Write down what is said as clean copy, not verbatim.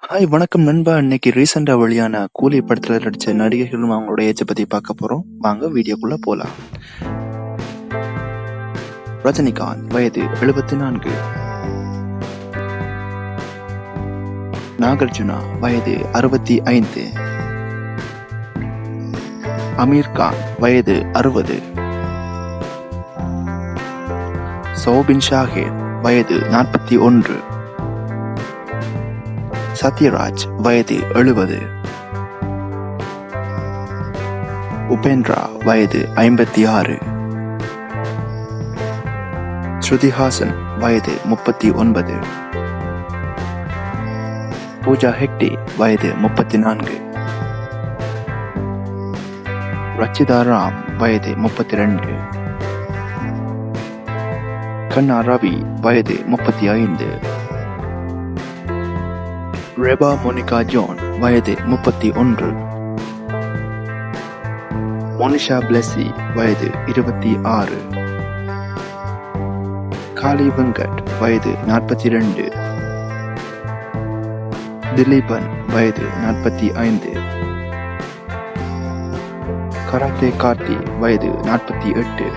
Hi வணக்கம் நண்பா. இன்னைக்கு ரீசெண்டா வெளியான கூலி படத்துல நடிச்ச நடிகைகளும் அவங்களோட ஏஜை பத்தி பார்க்க போறோம். வாங்க வீடியோக்குள்ள போலாம். ரஜினிகாந்த் வயது 74. நாகார்ஜுனா வயது 65. அமீர் கான் வயது 60. சௌபின் ஷாஹிர் வயது 41. சத்யராஜ் வயது 70. உபேந்திரா வயது 56. ஸ்ருதிஹாசன் வயது 39. பூஜா ஹெக்டே வயது 34. ரச்சிதா ராம் வயது 32. கண்ணா ரவி வயது 35. ரெபா மோனிகா ஜான் வயது 31. மோனிஷா பிளெஸி வயது 26. காளி வெங்கட் வயது 42. திலீபன் வயது 45. கராத்தே கார்த்தி வயது 48.